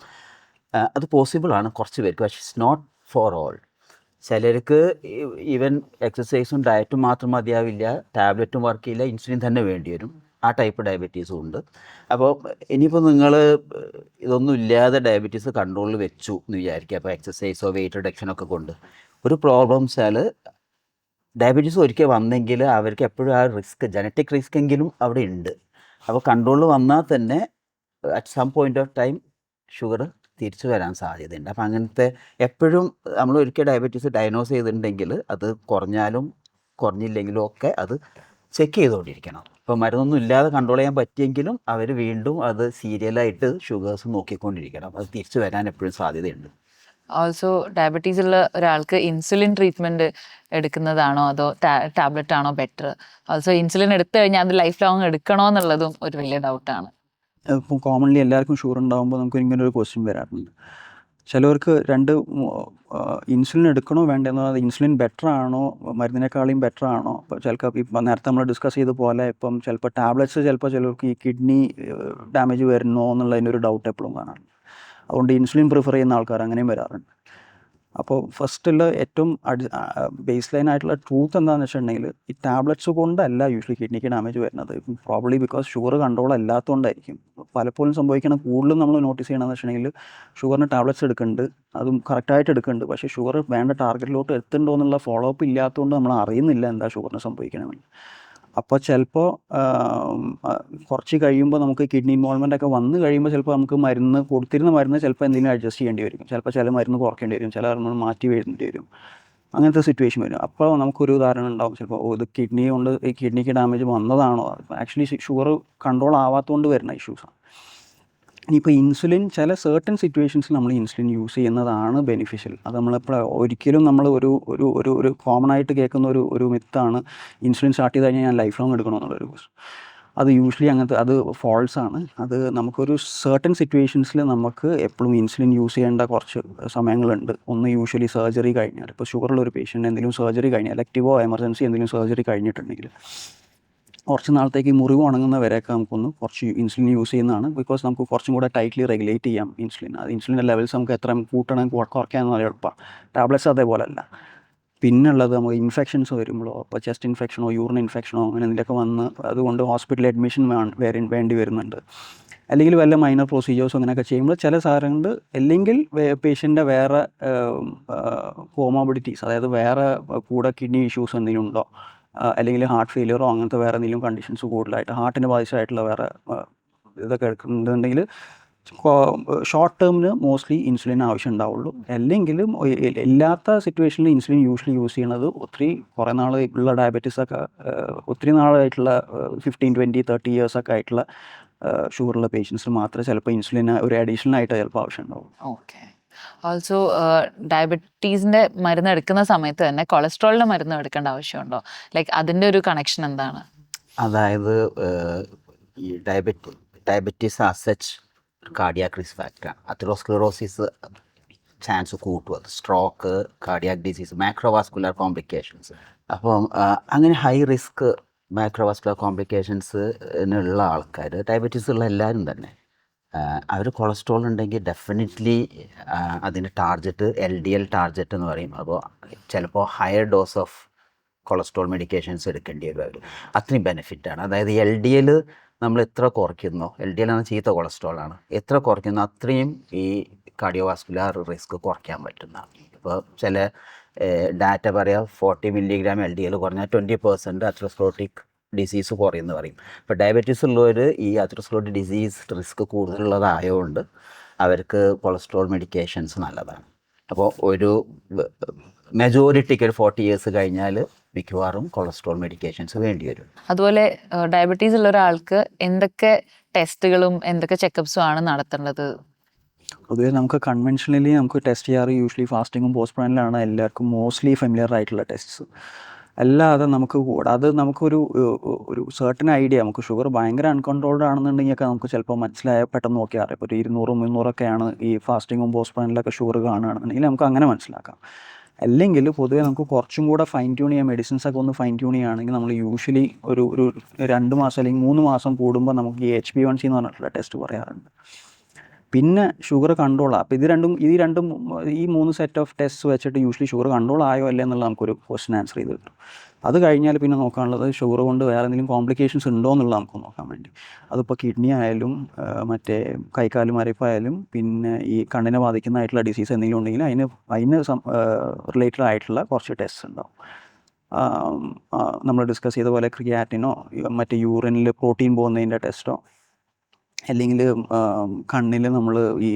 അത് പോസിബിളാണ് കുറച്ച് പേർക്ക്, പക്ഷേ ഇറ്റ്സ് നോട്ട് ഫോർ ഓൾ. ചിലർക്ക് ഈവൻ എക്സസൈസും ഡയറ്റും മാത്രം മതിയാവില്ല, ടാബ്ലറ്റും വർക്ക് ചെയ്യില്ല, ഇൻസുലിൻ തന്നെ വേണ്ടി വരും. ആ ടൈപ്പ് ഡയബറ്റീസും ഉണ്ട്. അപ്പോൾ ഇനിയിപ്പോൾ നിങ്ങൾ ഇതൊന്നും ഇല്ലാതെ ഡയബറ്റീസ് കൺട്രോളിൽ വെച്ചു എന്ന് വിചാരിക്കുക, അപ്പോൾ എക്സസൈസോ വെയിറ്റ് റിഡക്ഷനൊക്കെ കൊണ്ട് ഒരു പ്രോബ്ലം വെച്ചാൽ ഡയബറ്റീസ് ഒരിക്കൽ വന്നെങ്കിൽ അവർക്ക് എപ്പോഴും ആ റിസ്ക്, ജനറ്റിക് റിസ്ക് എങ്കിലും അവിടെ ഉണ്ട്. അപ്പോൾ കൺട്രോളിൽ വന്നാൽ തന്നെ at some point of time sugar തിരിച്ചു വരാൻ സാധ്യതയുണ്ട്. അപ്പം അങ്ങനത്തെ എപ്പോഴും നമ്മൾ ഒരിക്കൽ ഡയബറ്റീസ് ഡയഗ്നോസ് ചെയ്തിട്ടുണ്ടെങ്കിൽ അത് കുറഞ്ഞാലും കുറഞ്ഞില്ലെങ്കിലും ഒക്കെ അത് ചെക്ക് ചെയ്തുകൊണ്ടിരിക്കണം. ഇപ്പോൾ മരുന്നൊന്നും ഇല്ലാതെ കൺട്രോൾ ചെയ്യാൻ പറ്റിയെങ്കിലും അവർ വീണ്ടും അത് സീരിയലായിട്ട് ഷുഗേഴ്സ് നോക്കിക്കൊണ്ടിരിക്കണം. അത് തിരിച്ചു വരാൻ എപ്പോഴും സാധ്യതയുണ്ട്. ഓൾസോ ഡയബറ്റീസ് ഉള്ള ഒരാൾക്ക് ഇൻസുലിൻ ട്രീറ്റ്മെൻറ്റ് എടുക്കുന്നതാണോ അതോ ടാബ്ലറ്റ് ആണോ ബെറ്റർ? ഓൾസോ ഇൻസുലിൻ എടുത്തു കഴിഞ്ഞാൽ അത് ലൈഫ് ലോങ് എടുക്കണോ എന്നുള്ളതും ഒരു വലിയ ഡൗട്ടാണ്. ഇപ്പോൾ കോമൺലി എല്ലാവർക്കും ഷുഗർ ഉണ്ടാകുമ്പോൾ നമുക്ക് ഇങ്ങനെ ഒരു ക്വസ്റ്റ്യൻ വരാറുണ്ട്. ചിലവർക്ക് ഇൻസുലിൻ എടുക്കണോ വേണ്ടെന്നത്, ഇൻസുലിൻ ബെറ്റർ ആണോ മരുന്നിനേക്കാളും ബെറ്റർ ആണോ? ഇപ്പോൾ ചിലപ്പോൾ ഇപ്പം നേരത്തെ നമ്മൾ ഡിസ്കസ് ചെയ്ത പോലെ ഇപ്പം ചിലപ്പോൾ ടാബ്ലറ്റ്സ് ചിലപ്പോൾ ചിലർക്ക് ഈ കിഡ്നി ഡാമേജ് വരുന്നോ എന്നുള്ളതിൻ്റെ ഒരു ഡൗട്ട് എപ്പോഴും കാണാറുണ്ട്. അതുകൊണ്ട് ഇൻസുലിൻ പ്രിഫർ ചെയ്യുന്ന ആൾക്കാർ അങ്ങനെയും വരാറുണ്ട്. അപ്പോൾ ഫസ്റ്റുള്ള ഏറ്റവും ബേസ് ലൈൻ ആയിട്ടുള്ള ട്രൂത്ത് എന്താണെന്ന് വെച്ചിട്ടുണ്ടെങ്കിൽ ഈ ടാബ്ലറ്റ്സ് കൊണ്ടല്ല യൂഷ്വലി കിഡ്നിക്ക് ഡാമേജ് വരുന്നത്. പ്രോബ്ലി ബിക്കോസ് ഷുഗർ കൺട്രോൾ അല്ലാത്തതുകൊണ്ടായിരിക്കും. പലപ്പോഴും സംഭവിക്കണം, കൂടുതലും നമ്മൾ നോട്ടീസ് ചെയ്യണമെന്ന് വെച്ചിട്ടുണ്ടെങ്കിൽ ഷുഗറിന് ടാബ്ലറ്റ്സ് എടുക്കുന്നുണ്ട്, അതും കറക്റ്റായിട്ട് എടുക്കുന്നുണ്ട്, പക്ഷേ ഷുഗർ വേണ്ട ടാർഗറ്റിലോട്ട് എത്തുന്നുണ്ടോ എന്നുള്ള ഫോളോ അപ്പ് ഇല്ലാത്തതുകൊണ്ട് നമ്മൾ അറിയുന്നില്ല എന്താ ഷുഗറിന് സംഭവിക്കണമെന്ന്. അപ്പോൾ ചിലപ്പോൾ കുറച്ച് കഴിയുമ്പോൾ നമുക്ക് കിഡ്നി ഇൻവോൾവ്മെൻ്റ് ഒക്കെ വന്നു കഴിയുമ്പോൾ ചിലപ്പോൾ നമുക്ക് കൊടുത്തിരുന്ന മരുന്ന് ചിലപ്പോൾ എന്തെങ്കിലും അഡ്ജസ്റ്റ് ചെയ്യേണ്ടി വരും, ചിലപ്പോൾ ചില മരുന്ന് കുറയ്ക്കേണ്ടി വരും, ചില മരുന്ന് മാറ്റി വേണ്ടി വരും, അങ്ങനത്തെ സിറ്റുവേഷൻ വരും. അപ്പോൾ നമുക്കൊരു ഉദാഹരണം ഉണ്ടാവും, ചിലപ്പോൾ ഇത് കിഡ്നി കൊണ്ട് ഈ കിഡ്നിക്ക് ഡാമേജ് വന്നതാണോ, ആക്ച്വലി ഷുഗർ കൺട്രോൾ ആവാത്തതുകൊണ്ട് വരുന്ന ഇഷ്യൂസാണ്. ഇനിയിപ്പോൾ ഇൻസുലിൻ ചില സർട്ടൻ സിറ്റുവേഷൻസിൽ നമ്മൾ ഇൻസുലിൻ യൂസ് ചെയ്യുന്നതാണ് ബെനിഫിഷ്യൽ. അത് നമ്മളെപ്പോൾ ഒരിക്കലും നമ്മൾ ഒരു കോമൺ ആയിട്ട് കേൾക്കുന്ന ഒരു മിത്താണ് ഇൻസുലിൻ സ്റ്റാർട്ട് ചെയ്ത് കഴിഞ്ഞാൽ ഞാൻ ലൈഫ് ലോങ് എടുക്കണമെന്നുള്ളൊരു ക്വസ്റ്റ്യൻ. അത് യൂഷ്വലി അങ്ങനത്തെ അത് ഫോൾസ് ആണ്. അത് നമുക്കൊരു സർട്ടൻ സിറ്റുവേഷൻസിൽ നമുക്ക് എപ്പോഴും ഇൻസുലിൻ യൂസ് ചെയ്യേണ്ട കുറച്ച് സമയങ്ങളുണ്ട്. ഒന്ന് യൂഷ്വലി സർജറി കഴിഞ്ഞാൽ, ഇപ്പോൾ ഷുഗറുള്ള ഒരു പേഷ്യൻ്റ് എന്തെങ്കിലും സർജറി കഴിഞ്ഞാൽ, എലക്റ്റീവോ എമർജൻസി എന്തെങ്കിലും സർജറി കഴിഞ്ഞിട്ടുണ്ടെങ്കിൽ കുറച്ച് നാളത്തേക്ക് മുറിവ് ഉണങ്ങുന്ന വരെയൊക്കെ നമുക്കൊന്ന് കുറച്ച് ഇൻസുലിൻ യൂസ് ചെയ്യുന്നതാണ്. ബിക്കോസ് നമുക്ക് കുറച്ചും കൂടെ ടൈറ്റ്ലി റെഗുലേറ്റ് ചെയ്യാം ഇൻസുലിൻ. അത് ഇൻസുലിൻ്റെ ലെവൽസ് നമുക്ക് എത്ര കൂട്ടണം കുറയ്ക്കാൻ നല്ല എളുപ്പമാണ്. ടാബ്ലറ്റ്സ് അതേപോലെ അല്ല. പിന്നുള്ളത് നമുക്ക് ഇൻഫെക്ഷൻസ് വരുമ്പോഴോ, ഇപ്പോൾ ചെസ്റ്റ് ഇൻഫെക്ഷനോ യൂറിൻ ഇൻഫെക്ഷനോ അങ്ങനെ എന്തെങ്കിലുമൊക്കെ വന്ന് അതുകൊണ്ട് ഹോസ്പിറ്റൽ അഡ്മിഷൻ വേണ്ടി വരുന്നുണ്ട്. അല്ലെങ്കിൽ വല്ല മൈനർ പ്രൊസീജിയേഴ്സോ അങ്ങനെയൊക്കെ ചെയ്യുമ്പോൾ ചില സാധനങ്ങൾ, അല്ലെങ്കിൽ പേഷ്യൻ്റെ വേറെ കോമോബിഡിറ്റീസ്, അതായത് വേറെ കൂടെ കിഡ്നി ഇഷ്യൂസ് എന്തെങ്കിലും ഉണ്ടോ, അല്ലെങ്കിൽ ഹാർട്ട് ഫെയിലിയറോ അങ്ങനത്തെ വേറെ എന്തെങ്കിലും കണ്ടീഷൻസ് കൂടുതലായിട്ട് ഹാർട്ടിന് ബാധിച്ചതായിട്ടുള്ള വേറെ ഇതൊക്കെ എടുക്കുന്നുണ്ടെങ്കിൽ ഷോർട്ട് ടേമിന് മോസ്റ്റ്ലി ഇൻസുലിൻ ആവശ്യം ഉണ്ടാവുള്ളൂ. അല്ലെങ്കിലും ഇല്ലാത്ത സിറ്റുവേഷനിൽ ഇൻസുലിൻ യൂഷ്വലി യൂസ് ചെയ്യണത് കുറേ നാൾ ഉള്ള ഡയബറ്റീസൊക്കെ ഒത്തിരി നാളായിട്ടുള്ള 15, 20, 30 ഇയേഴ്സൊക്കെ ആയിട്ടുള്ള ഷുഗറുള്ള പേഷ്യൻസിന് മാത്രമേ ചിലപ്പോൾ ഇൻസുലിൻ ഒരു അഡീഷണൽ ആയിട്ട് ചിലപ്പോൾ ആവശ്യം ഉണ്ടാവും. ഓക്കെ. ഓൾസോ ഡയബറ്റീസിൻ്റെ മരുന്ന് എടുക്കുന്ന സമയത്ത് തന്നെ കൊളസ്ട്രോളിൻ്റെ മരുന്ന് എടുക്കേണ്ട ആവശ്യമുണ്ടോ? ലൈക്ക് അതിൻ്റെ ഒരു കണക്ഷൻ എന്താണ്? അതായത് ഈ diabetes as such cardiac risk ഫാക്ടറാണ്. അതെറോസ്ക്ലെറോസിസ് ചാൻസ് കൂട്ടും, അത് stroke, cardiac disease, macrovascular complications. അപ്പം അങ്ങനെ ഹൈ റിസ്ക് മൈക്രോവാസ്കുലർ കോംപ്ലിക്കേഷൻസിനുള്ള ആൾക്കാർ, ഡയബറ്റീസ് ഉള്ള എല്ലാവരും തന്നെ അവർ കൊളസ്ട്രോൾ ഉണ്ടെങ്കിൽ ഡെഫിനറ്റ്ലി അതിൻ്റെ ടാർജറ്റ് LDL ടാർജറ്റ് എന്ന് പറയും. അപ്പോൾ ചിലപ്പോൾ higher dose of cholesterol medications എടുക്കേണ്ടി വരും അവർ. അത്രയും ബെനിഫിറ്റാണ്. അതായത് LDL നമ്മൾ എത്ര കുറയ്ക്കുന്നോ, LDL ആണ് ചീത്ത കൊളസ്ട്രോളാണ്, എത്ര കുറയ്ക്കുന്നോ അത്രയും ഈ കാർഡിയോവാസ്കുലർ റിസ്ക് കുറയ്ക്കാൻ പറ്റുന്ന. ഇപ്പോൾ ചില ഡാറ്റ പറയാം 40 മില്ലിഗ്രാം LDL കുറഞ്ഞാൽ 20% അത്രോസ്ക്ലെറോട്ടിക് ഡിസീസ് കുറയുമെന്ന് പറയും. ഇപ്പോൾ ഡയബറ്റീസ് ഉള്ളവർ ഈ അത്രോസ്ക്ലെറോട്ടിക് ഡിസീസ് റിസ്ക് കൂടുതലുള്ളതായതുകൊണ്ട് അവർക്ക് കൊളസ്ട്രോൾ മെഡിക്കേഷൻസ് നല്ലതാണ്. അപ്പോൾ ഒരു മെജോറിറ്റിക്ക് ഒരു 40 ഇയേഴ്സ് കഴിഞ്ഞാൽ മിക്കവാറും കൊളസ്ട്രോൾ മെഡിക്കേഷൻസ് വേണ്ടി വരും. അതുപോലെ ഡയബറ്റീസ് ഉള്ള ഒരാൾക്ക് എന്തൊക്കെ ടെസ്റ്റുകളും എന്തൊക്കെ ചെക്കപ്സും ആണ് നടത്തേണ്ടത്? പൊതുവേ നമുക്ക് കൺവെൻഷനലി നമുക്ക് ടെസ്റ്റ് ചെയ്യാറ് യൂഷ്വലി ഫാസ്റ്റിങ്ങും പോസ്റ്റ് പ്ലാനിലാണ് എല്ലാവർക്കും മോസ്റ്റ്ലി ഫെമിലിയർ ആയിട്ടുള്ള ടെസ്റ്റ്സ്. അല്ലാതെ നമുക്ക് അത് നമുക്കൊരു ഒരു സർട്ടൻ ഐഡിയ, നമുക്ക് ഷുഗർ ഭയങ്കര അൺകൺട്രോൾഡ് ആണെന്നുണ്ടെങ്കിൽ ഒക്കെ നമുക്ക് ചിലപ്പോൾ പെട്ടെന്ന് നോക്കിയാൽ അറിയാം. ഇപ്പോൾ ഒരു 200-300ഒക്കെയാണ് ഈ ഫാസ്റ്റിങ്ങും പോസ്റ്റ് പ്ലാനിലൊക്കെ ഷുഗർ കാണുകയാണെന്നുണ്ടെങ്കിൽ നമുക്ക് അങ്ങനെ മനസ്സിലാക്കാം. അല്ലെങ്കിൽ പൊതുവേ നമുക്ക് കുറച്ചും കൂടെ ഫൈൻ ട്യൂൺ ചെയ്യാൻ, മെഡിസിൻസ് ഒക്കെ ഒന്ന് ഫൈൻ ട്യൂൺ ചെയ്യുകയാണെങ്കിൽ നമ്മൾ യൂഷ്വലി ഒരു 2 മാസം അല്ലെങ്കിൽ 3 മാസം കൂടുമ്പോൾ നമുക്ക് ഈ HbA1c എന്ന് പറഞ്ഞിട്ടുള്ള ടെസ്റ്റ് പറയാറുണ്ട്. പിന്നെ ഷുഗർ കൺട്രോളാണ്. അപ്പോൾ ഈ രണ്ടും ഈ 3 സെറ്റ് ഓഫ് ടെസ്റ്റ് വെച്ചിട്ട് യൂഷ്വലി ഷുഗർ കൺട്രോൾ ആയോ അല്ലേ എന്നുള്ളത് നമുക്കൊരു ക്വസ്റ്റൻ ആൻസർ ചെയ്ത് കിട്ടും. അത് കഴിഞ്ഞാൽ പിന്നെ നോക്കാനുള്ളത് ഷുഗർ കൊണ്ട് വേറെ എന്തെങ്കിലും കോംപ്ലിക്കേഷൻസ് ഉണ്ടോ എന്നുള്ളത് നമുക്ക് നോക്കാൻ വേണ്ടി. അതിപ്പോൾ കിഡ്നി ആയാലും മറ്റേ കൈക്കാല് മരപ്പായാലും പിന്നെ ഈ കണ്ണിനെ ബാധിക്കുന്നതായിട്ടുള്ള ഡിസീസ് എന്തെങ്കിലും ഉണ്ടെങ്കിൽ അതിന് റിലേറ്റഡ് ആയിട്ടുള്ള കുറച്ച് ടെസ്റ്റ് ഉണ്ടാവും. നമ്മൾ ഡിസ്കസ് ചെയ്ത പോലെ ക്രിയാറ്റിനോ മറ്റേ യൂറിനിൽ പ്രോട്ടീൻ പോകുന്നതിൻ്റെ ടെസ്റ്റോ, അല്ലെങ്കിൽ കണ്ണിൽ നമ്മൾ ഈ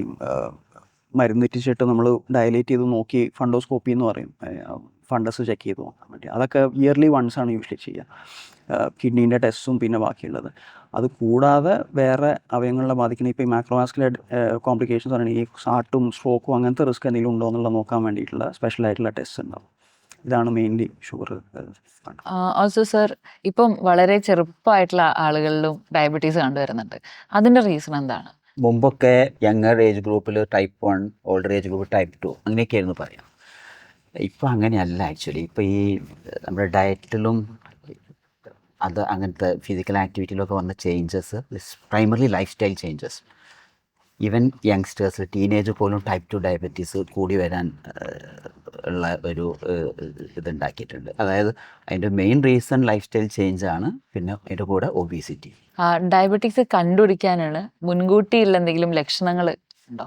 മരുന്നിറ്റിച്ചിട്ട് നമ്മൾ ഡയലേറ്റ് ചെയ്ത് നോക്കി ഫണ്ടോസ്കോപ്പി എന്ന് പറയും, ഫണ്ടസ് ചെക്ക് ചെയ്ത് നോക്കാൻ വേണ്ടി. അതൊക്കെ ഇയർലി വൺസ് ആണ് യൂഷ്വലി ചെയ്യുക. കിഡ്നീൻ്റെ ടെസ്റ്റും പിന്നെ ബാക്കിയുള്ളത്. അത് കൂടാതെ വേറെ അവയവങ്ങളെ ബാധിക്കുന്ന ഇപ്പോൾ ഈ മാക്രോവാസ്കുലർ കോംപ്ലിക്കേഷൻസ് പറയുന്നത് ഈ ഹാർട്ടും സ്ട്രോക്കും അങ്ങനത്തെ റിസ്ക് എന്തെങ്കിലും ഉണ്ടോ എന്നുള്ളത് നോക്കാൻ വേണ്ടിയിട്ടുള്ള സ്പെഷ്യലായിട്ടുള്ള ടെസ്റ്റ് ഉണ്ടാവും. ഇതാണ് മെയിൻലി ഷുഗർ. ഓൾസോ സർ, ഇപ്പം വളരെ ചെറുപ്പമായിട്ടുള്ള ആളുകളിലും ഡയബറ്റീസ് കണ്ടുവരുന്നുണ്ട്. അതിൻ്റെ റീസൺ എന്താണ്? മുമ്പൊക്കെ യങ്ങർ ഏജ് ഗ്രൂപ്പിൽ type 1, older age group type 2 അങ്ങനെയൊക്കെയായിരുന്നു പറയാം. ഇപ്പോൾ അങ്ങനെയല്ല ആക്ച്വലി. ഇപ്പോൾ ഈ നമ്മുടെ ഡയറ്റിലും അങ്ങനത്തെ ഫിസിക്കൽ ആക്ടിവിറ്റിയിലൊക്കെ വന്ന changes, primarily life style changes. Even youngsters, teenage പോലും ടൈപ്പ് 2 ഡയബറ്റീസ് കൂടി വരാൻ ഉള്ള ഒരു ഇതുണ്ടാക്കിയിട്ടുണ്ട്. അതായത് അതിൻ്റെ main reason life style change ആണ്. പിന്നെ അതിൻ്റെ കൂടെ ഒബീസിറ്റി. ഡയബറ്റീസ് കണ്ടുപിടിക്കാനാണ് മുൻകൂട്ടിയുള്ള എന്തെങ്കിലും ലക്ഷണങ്ങൾ ഉണ്ടോ?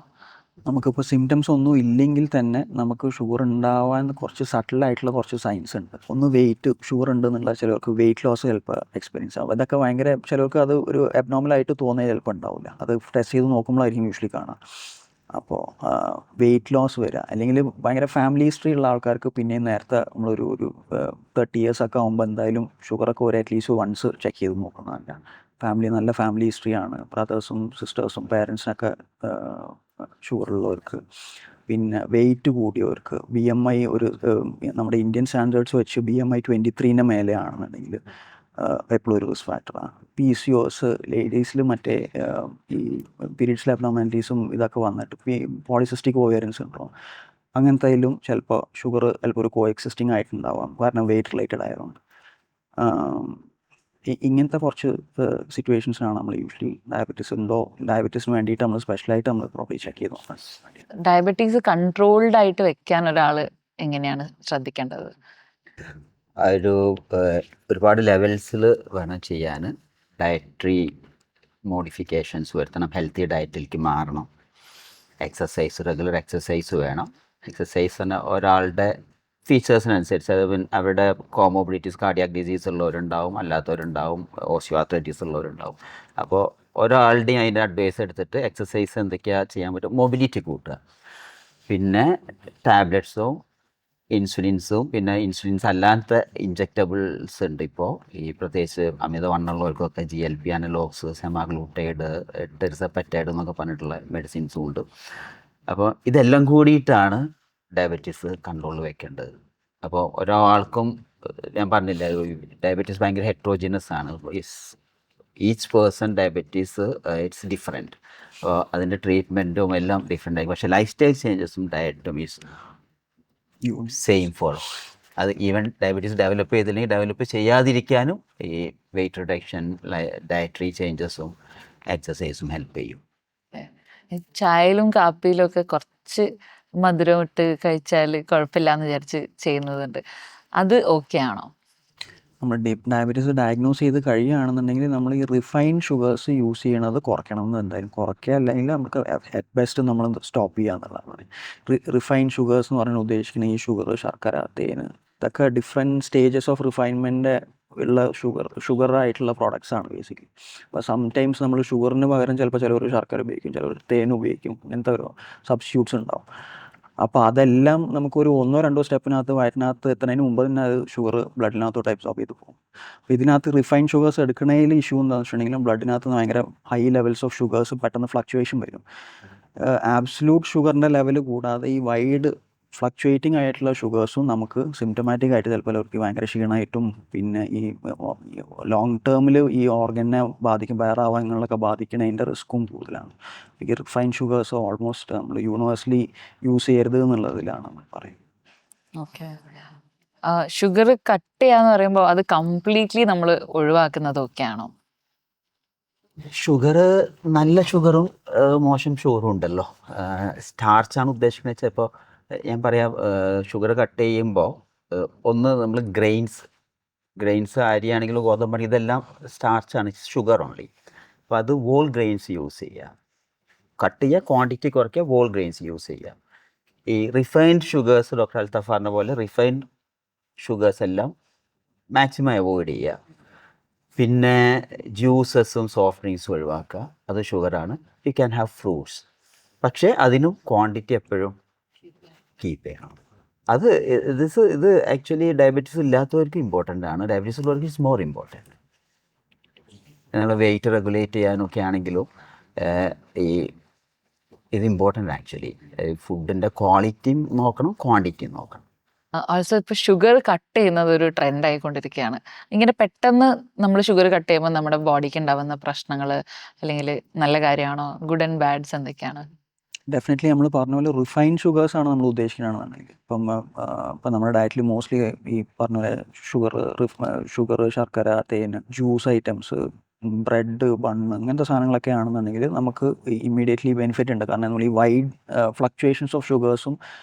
നമുക്കിപ്പോൾ സിംറ്റംസ് ഒന്നും ഇല്ലെങ്കിൽ തന്നെ നമുക്ക് ഷുഗർ ഉണ്ടാവാൻ കുറച്ച് സട്ടിലായിട്ടുള്ള കുറച്ച് സൈൻസ് ഉണ്ട്. ഒന്ന് വെയിറ്റ്, ഷുഗർ ഉണ്ടെന്നുള്ള ചിലർക്ക് വെയിറ്റ് ലോസ് ചിലപ്പോൾ എക്സ്പീരിയൻസ് ആവും. അതൊക്കെ ഭയങ്കര ചിലർക്ക് അത് ഒരു അബ്നോർമലായിട്ട് തോന്നിയാൽ ചിലപ്പോൾ ഉണ്ടാവില്ല. അത് ടെസ്റ്റ് ചെയ്ത് നോക്കുമ്പോഴായിരിക്കും യൂഷ്വലി കാണാം. അപ്പോൾ വെയിറ്റ് ലോസ് വരിക, അല്ലെങ്കിൽ ഭയങ്കര ഫാമിലി ഹിസ്റ്ററി ഉള്ള ആൾക്കാർക്ക് പിന്നെയും നേരത്തെ നമ്മളൊരു 30 ഇയേഴ്സ് ഒക്കെ ആകുമ്പോൾ എന്തായാലും ഷുഗറൊക്കെ അറ്റ്ലീസ്റ്റ് വൺസ് ചെക്ക് ചെയ്ത് നോക്കുന്നതല്ല. നല്ല ഫാമിലി ഹിസ്റ്ററിയാണ്, ബ്രദേഴ്സും സിസ്റ്റേഴ്സും പേരൻസിനൊക്കെ ഷുഗറുള്ളവർക്ക്, പിന്നെ വെയിറ്റ് കൂടിയവർക്ക്, BMI നമ്മുടെ ഇന്ത്യൻ സ്റ്റാൻഡേർഡ്സ് വെച്ച് BMI 23 മേലെ ആണെന്നുണ്ടെങ്കിൽ എപ്പോഴും ഒരു റിസ്ക് ഫാക്ടറാണ്. PCOS ലേഡീസിൽ മറ്റേ ഈ പീരീഡ്സിലെ അബ്നോർമാലിറ്റീസും ഇതൊക്കെ വന്നിട്ട് പോളിസിസ്റ്റിക് ഓവേറിയൻ സിൻഡ്രോം അങ്ങനത്തെയിലും ചിലപ്പോൾ ഷുഗർ ചിലപ്പോൾ ഒരു കോ എക്സിസ്റ്റിംഗ് ആയിട്ടുണ്ടാവാം, കാരണം വെയിറ്റ് റിലേറ്റഡ് ആയതുകൊണ്ട്. ഇങ്ങനത്തെ കുറച്ച് സിറ്റുവേഷൻസിനാണ് നമ്മൾ യൂഷ്വലി ഡയബറ്റീസിന് വേണ്ടിയിട്ട് നമ്മൾ സ്പെഷ്യലായിട്ട് നമ്മൾ പ്രോപ്പർലി ചെക്ക് ചെയ്ത് നോക്കാൻ. ഡയബറ്റീസ് കൺട്രോൾഡ് ആയിട്ട് വെക്കാൻ ഒരാൾ എങ്ങനെയാണ് ശ്രദ്ധിക്കേണ്ടത്? ഒരുപാട് ലെവൽസിൽ വേണം ചെയ്യാൻ. ഡയറ്ററി മോഡിഫിക്കേഷൻസ് വരുത്തണം, ഹെൽത്തി ഡയറ്റിലേക്ക് മാറണം, റെഗുലർ എക്സസൈസ് വേണം. എക്സസൈസ് തന്നെ ഒരാളുടെ ഫീച്ചേഴ്സിനനുസരിച്ച്, അത് അവരുടെ കോമോബിഡിറ്റീസ്, കാർഡിയാക് ഡിസീസ് ഉള്ളവരുണ്ടാവും, അല്ലാത്തവരുണ്ടാവും, ഓസ്റ്റിയോആർത്രൈറ്റിസ് ഉള്ളവരുണ്ടാവും. അപ്പോൾ ഒരാളുടെയും അതിൻ്റെ അഡ്വൈസ് എടുത്തിട്ട് എക്സസൈസ് എന്തൊക്കെയാണ് ചെയ്യാൻ പറ്റും, മൊബിലിറ്റി കൂട്ടുക. പിന്നെ ടാബ്ലറ്റ്സും ഇൻസുലിൻസും, പിന്നെ ഇൻസുലിൻസ് അല്ലാത്ത ഇഞ്ചക്റ്റബിൾസ് ഉണ്ട് ഇപ്പോൾ. ഈ പ്രത്യേകിച്ച് അമിതവണ്ണമുള്ളവർക്കൊക്കെ GLP അനലോഗ്സ്, സെമാഗ്ലൂട്ടൈഡ്, ടെറിസെപ്റ്റൈഡ് എന്നൊക്കെ പറഞ്ഞിട്ടുള്ള മെഡിസിൻസും ഉണ്ട്. അപ്പോൾ ഇതെല്ലാം കൂടിയിട്ടാണ് ഡയബറ്റീസ് കൺട്രോൾ വെക്കേണ്ടത്. അപ്പോൾ ഒരാൾക്കും, ഞാൻ പറഞ്ഞില്ല, ഡയബറ്റീസ് ഭയങ്കര ഹെട്രോജിനസ് ആണ്. Each person diabetes it's different. അപ്പോൾ അതിൻ്റെ ട്രീറ്റ്മെൻറ്റും എല്ലാം ഡിഫറെൻ്റ് ആയിരിക്കും. പക്ഷേ ലൈഫ് സ്റ്റൈൽ ചേഞ്ചസും ഡയറ്റും ഈസ് സെയിം ഫോർ അത് ഈവൻ ഡയബറ്റീസ് ഡെവലപ്പ് ചെയ്തില്ലെങ്കിൽ ഡെവലപ്പ് ചെയ്യാതിരിക്കാനും ഈ വെയിറ്റ് റിഡക്ഷൻ, ഡയറ്ററി ചേഞ്ചസും എക്സസൈസും ഹെൽപ്പ് ചെയ്യും. ഈ ചായയിലും കാപ്പിയിലും ഒക്കെ കുറച്ച് മധുരം ഇട്ട് കഴിച്ചാൽ കുഴപ്പമില്ലാന്ന് വിചാരിച്ച് ചെയ്യുന്നതുണ്ട്. അത് ഓക്കെ ആണോ? നമ്മൾ ഡയബറ്റീസ് ഡയഗ്നോസ് ചെയ്ത് കഴിയുകയാണെന്നുണ്ടെങ്കിൽ നമ്മൾ ഈ റിഫൈൻ ഷുഗേഴ്സ് യൂസ് ചെയ്യണത് കുറയ്ക്കണം എന്ന് എന്തായാലും കുറയ്ക്കുക, അല്ലെങ്കിൽ നമുക്ക് അറ്റ് ബെസ്റ്റ് നമ്മൾ സ്റ്റോപ്പ് ചെയ്യുക എന്നുള്ളതാണ്. റിഫൈൻ ഷുഗേഴ്സ് എന്ന് പറഞ്ഞാൽ ഉദ്ദേശിക്കുന്ന ഈ ഷുഗർ, ശർക്കര, തേന്, ഇതൊക്കെ ഡിഫറെൻറ്റ് സ്റ്റേജസ് ഓഫ് റിഫൈൻമെൻറ്റ് ഉള്ള ഷുഗറായിട്ടുള്ള പ്രോഡക്ട്സ് ആണ് ബേസിക്കലി. അപ്പോൾ സംടൈംസ് നമ്മൾ ഷുഗറിന് പകരം ചിലപ്പോൾ ചിലവർ ശർക്കര ഉപയോഗിക്കും, ചിലവർ തേൻ ഉപയോഗിക്കും, ഇങ്ങനത്തെ ഒരു സബ്സ്റ്റിറ്റ്യൂട്ട്സ് ഉണ്ടാവും. അപ്പോൾ അതെല്ലാം നമുക്കൊരു 1-2 സ്റ്റെപ്പിനകത്ത് വയറ്റിനകത്ത് എത്തുന്നതിന് മുമ്പ് തന്നെ അത് ഷുഗർ ബ്ലഡിനകത്തോട്ട് അബ്സോർബ് ചെയ്ത് പോകും. അപ്പോൾ ഇതിനകത്ത് റിഫൈൻ ഷുഗേഴ്സ് എടുക്കുന്നതിൽ ഇഷ്യൂ എന്താണെന്ന് വെച്ചിട്ടുണ്ടെങ്കിലും ബ്ലഡിനകത്ത് ഭയങ്കര ഹൈ ലെവൽസ് ഓഫ് ഷുഗേഴ്സ് പെട്ടെന്ന് ഫ്ലക്ച്വേഷൻ വരും. ആബ്സല്യൂട്ട് ഷുഗറിൻ്റെ ലെവൽ കൂടാതെ ഈ വൈഡ് ഫ്ലക്ച്വേറ്റിംഗ് ആയിട്ടുള്ള ഷുഗേഴ്സും നമുക്ക് സിംറ്റമാറ്റിക് ആയിട്ട് ചിലപ്പോൾ അവർക്ക് ഭയങ്കര ക്ഷീണമായിട്ടും പിന്നെ ഈ ലോങ് ടേമിൽ ഈ ഓർഗനെ ബാധിക്കും, വേറെ അവയവങ്ങളിലൊക്കെ ബാധിക്കുന്നതിൻ്റെ റിസ്ക്കും കൂടുതലാണ്. ഈ റിഫൈൻ ഷുഗേഴ്സ് ഓൾമോസ്റ്റ് നമ്മൾ യൂണിവേഴ്സലി യൂസ് ചെയ്യരുത് എന്നുള്ളതിലാണ് നമ്മൾ പറയുന്നത്. ഓക്കെ. ഷുഗർ കട്ട് ചെയ്യാന്ന് പറയുമ്പോൾ അത് കംപ്ലീറ്റ്ലി നമ്മൾ ഒഴിവാക്കുന്നതൊക്കെയാണോ? ഷുഗർ, നല്ല ഷുഗറും മോശം ഷുഗറും ഉണ്ടല്ലോ. സ്റ്റാർച്ചാണ് ഉദ്ദേശിക്കുന്നത് വെച്ചാൽ ഇപ്പോൾ ഞാൻ പറയാം, ഷുഗർ കട്ട് ചെയ്യുമ്പോൾ ഒന്ന് നമ്മൾ ഗ്രെയിൻസ് അരിയാണെങ്കിലും ഗോതമ്പാണെങ്കിൽ ഇതെല്ലാം സ്റ്റാർച്ചാണ്, ഷുഗർ ഓൺലി. അപ്പോൾ അത് വോൾ ഗ്രെയിൻസ് യൂസ് ചെയ്യുക, കട്ട് ചെയ്യുക, ക്വാണ്ടിറ്റി കുറയ്ക്കുക, വോൾ ഗ്രെയിൻസ് യൂസ് ചെയ്യുക. ഈ റിഫൈൻഡ് ഷുഗേഴ്സ് ഡോക്ടർ അൽത്താഫ് പറഞ്ഞ പോലെ റിഫൈൻഡ് ഷുഗേഴ്സ് എല്ലാം മാക്സിമം അവോയ്ഡ് ചെയ്യുക. പിന്നെ ജ്യൂസസും സോഫ്റ്റ് ഡ്രിങ്ക്സും ഒഴിവാക്കുക, അത് ഷുഗറാണ്. യു ക്യാൻ ഹാവ് ഫ്രൂട്ട്സ്, പക്ഷേ അതിനും ക്വാണ്ടിറ്റി എപ്പോഴും കീപ്പ് ചെയ്യണം. അത് ഇത് ആക്ച്വലി ഡയബറ്റീസ് ഇല്ലാത്തവർക്ക് ഇമ്പോർട്ടൻ്റ് ആണ്, ഡയബറ്റീസ് ഉള്ളവർക്ക് ഇറ്റ്സ് മോർ ഇമ്പോർട്ടൻറ്റ്. നിങ്ങൾ വെയിറ്റ് റെഗുലേറ്റ് ചെയ്യാനൊക്കെ ആണെങ്കിലും ഇത് ഇമ്പോർട്ടൻ്റ് ആക്ച്വലി. ഫുഡിൻ്റെ ക്വാളിറ്റിയും നോക്കണം, ക്വാണ്ടിറ്റിയും നോക്കണം. ഓൾസോ ഇപ്പോൾ ഷുഗർ കട്ട് ചെയ്യുന്നത് ഒരു ട്രെൻഡ് ആയിക്കൊണ്ടിരിക്കുകയാണ്. ഇങ്ങനെ പെട്ടെന്ന് നമ്മൾ ഷുഗർ കട്ട് ചെയ്യുമ്പോൾ നമ്മുടെ ബോഡിക്ക് ഉണ്ടാവുന്ന പ്രശ്നങ്ങൾ അല്ലെങ്കിൽ നല്ല കാര്യമാണോ, ഗുഡ് ആൻഡ് ബാഡ്സ് എന്തൊക്കെയാണ്? ഡെഫിനറ്റ്ലി നമ്മൾ പറഞ്ഞ പോലെ റിഫൈൻഡ് ഷുഗേഴ്സാണ് നമ്മൾ ഉദ്ദേശിക്കുന്നതാണെന്നുണ്ടെങ്കിൽ ഇപ്പം നമ്മുടെ ഡയറ്റിൽ മോസ്റ്റ്ലി ഈ പറഞ്ഞ പോലെ ഷുഗർ, ശർക്കര, തേൻ, ജ്യൂസ് ഐറ്റംസ്, ബ്രെഡ്, ബണ്ണ്, ഇങ്ങനത്തെ സാധനങ്ങളൊക്കെ ആണെന്നുണ്ടെങ്കിൽ നമുക്ക് ഇമ്മീഡിയറ്റ്ലി ബെനിഫിറ്റ് ഉണ്ട്. കാരണം നമ്മൾ ഈ വൈഡ് ഫ്ലക്ച്വേഷൻസ് ഓഫ് ഷുഗേഴ്സും